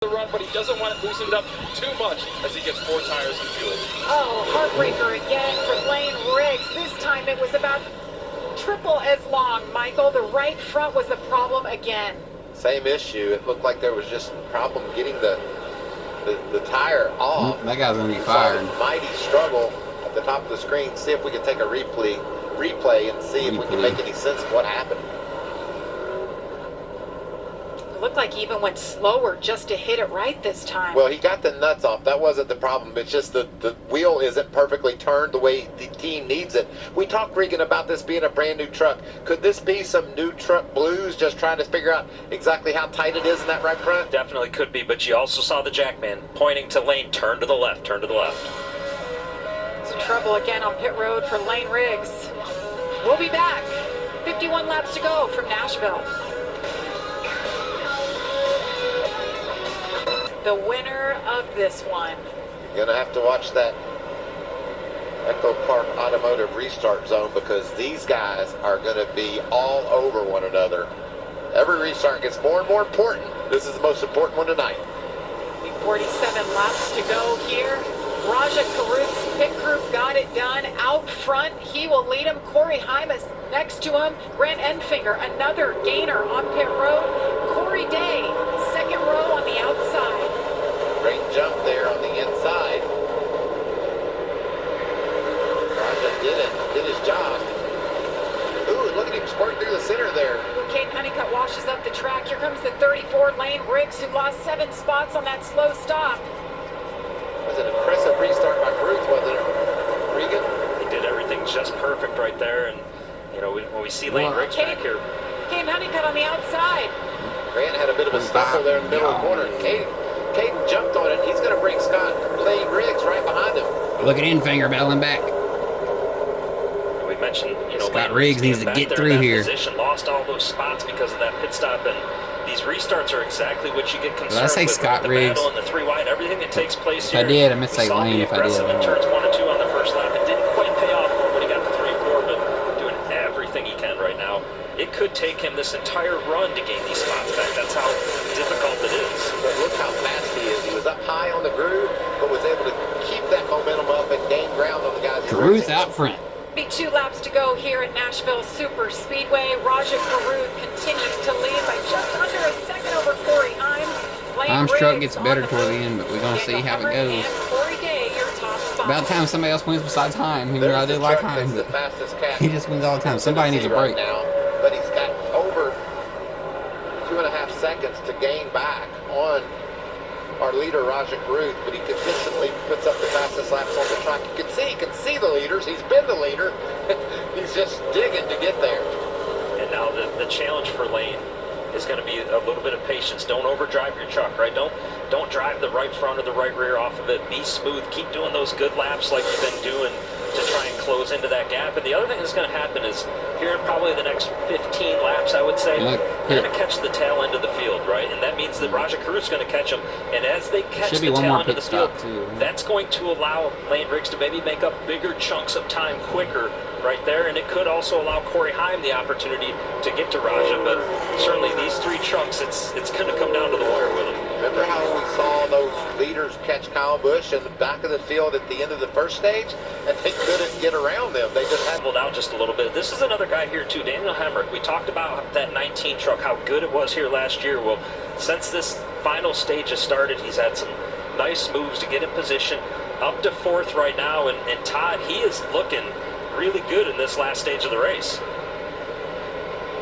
the run, but he doesn't want it loosened up too much as he gets 4 tires in fuel. Oh, heartbreaker again for Lane Riggs. This time it was about triple as long, Michael. The right front was the problem again. Same issue. It looked like there was just a problem getting the tire off. That guy's gonna be fired. Mighty struggle at the top of the screen. See if we can take a replay and see if we can make any sense of what happened. It looked like he even went slower just to hit it right this time. Well, he got the nuts off. That wasn't the problem. It's just the wheel isn't perfectly turned the way the team needs it. We talked, Regan, about this being a brand new truck. Could this be some new truck blues, just trying to figure out exactly how tight it is in that right front? Definitely could be, but you also saw the jackman pointing to Lane, turn to the left, turn to the left. Some trouble again on pit road for Lane Riggs. We'll be back. 51 laps to go from Nashville. The winner of this one. You're going to have to watch that Echo Park Automotive restart zone because these guys are going to be all over one another. Every restart gets more and more important. This is the most important one tonight. 47 laps to go here. Raja Karuth's pit group got it done out front. He will lead him. Corey Hymas next to him. Grant Enfinger, another gainer on pit road. Corey Day, second row on the outside. Great jump there on the inside. Raja did his job. Ooh, look at him squirt through the center there. Caden Honeycutt washes up the track. Here comes the 34 Lane Riggs, who lost 7 spots on that slow stop. It was an impressive restart by Bruce, wasn't it, Regan? He did everything just perfect right there, and you know when we see Lane Riggs back here. Caden Honeycutt on the outside. Grant had a bit of a stumble there in the middle of the corner. Caden jumped on it. He's going to bring Lane Riggs right behind him. Look at Enfinger battling back. We mentioned, Scott Riggs needs to get through here. Position, lost all those spots because of that pit stop, and these restarts are exactly what you get concerned Did I say with. Scott the Riggs? battle and the 3 wide, everything that takes place If here. I did, I meant to say Lane if I did. In turns 1 and 2 on the first lap. It didn't quite pay off for him when he got to 3 and 4, but doing everything he can right now. It could take him this entire run to gain these spots back. That's how difficult it is. But look how fast he is. He was up high on the groove, but was able to keep that momentum up and gain ground on the guys. Caruth out front. 2 laps to go here at Nashville Super Speedway. Raja Karuth continues to lead by just under a second over Corey Himes. Himes' truck gets better toward the end, but we're going to see how it goes. Corey Day, your top spot. About time somebody else wins besides Himes. Even though I do like Himes, the but fastest cat he just wins all the time. Somebody needs a break. Now, but he's got over 2.5 seconds to gain back on our leader, Raja Karuth, but he consistently puts up the fastest laps on the track. You can see the leaders. He's been the leader. He's just digging to get there. And now the challenge for Lane is going to be a little bit of patience. Don't overdrive your truck, right? Don't drive the right front or the right rear off of it. Be smooth. Keep doing those good laps like you've been doing to try and close into that gap. And the other thing that's going to happen is here in probably the next 15 laps, I would say, you're going to catch the tail end of the field, right? And that means that Raja Karuth's going to catch him. And as they catch the tail end of the field, that's going to allow Lane Riggs to maybe make up bigger chunks of time quicker right there. And it could also allow Corey Heim the opportunity to get to Raja. But certainly these 3 trucks, it's going to come down to the wire with them. Remember how we saw those leaders catch Kyle Busch in the back of the field at the end of the first stage, and they couldn't get around them. They just had out just a little bit. This is another guy here too, Daniel Hemrick. We talked about that 19 truck, how good it was here last year. Well, since this final stage has started, he's had some nice moves to get in position. Up to 4th right now, and Todd, he is looking really good in this last stage of the race.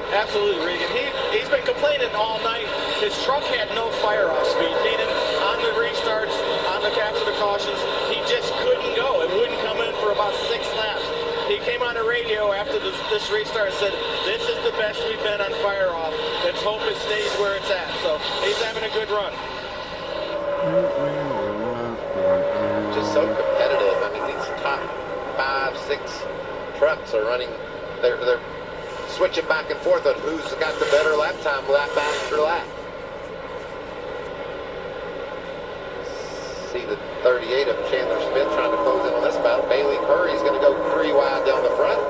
Absolutely, Regan. He's been complaining all night. His truck had no fire-off speed, meaning on the restarts, on the caps of the cautions, he just couldn't go. It wouldn't come in for about 6 laps. He came on the radio after this restart and said, "This is the best we've been on fire-off. Let's hope it stays where it's at." So he's having a good run. just so competitive. I mean, these top 5, 6 trucks are running. They're switching back and forth on who's got the better lap time, lap after lap. See the 38 of Chandler Smith trying to close in on this battle. Bailey Curry's going to go 3 wide down the front.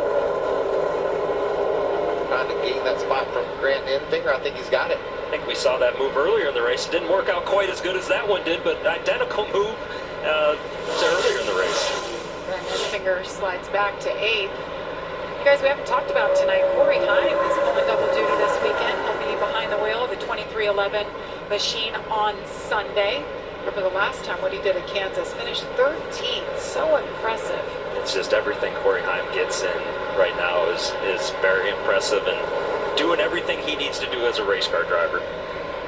Trying to gain that spot from Grant Enfinger. I think he's got it. I think we saw that move earlier in the race. It didn't work out quite as good as that one did, but identical move to earlier in the race. Brent Enfinger slides back to 8th. You guys, we haven't talked about tonight. Corey Heim is pulling double duty this weekend. He'll be behind the wheel of the 2311 machine on Sunday. Remember the last time what he did at Kansas, finished 13th. So impressive. It's just everything Corey Heim gets in right now is very impressive and doing everything he needs to do as a race car driver.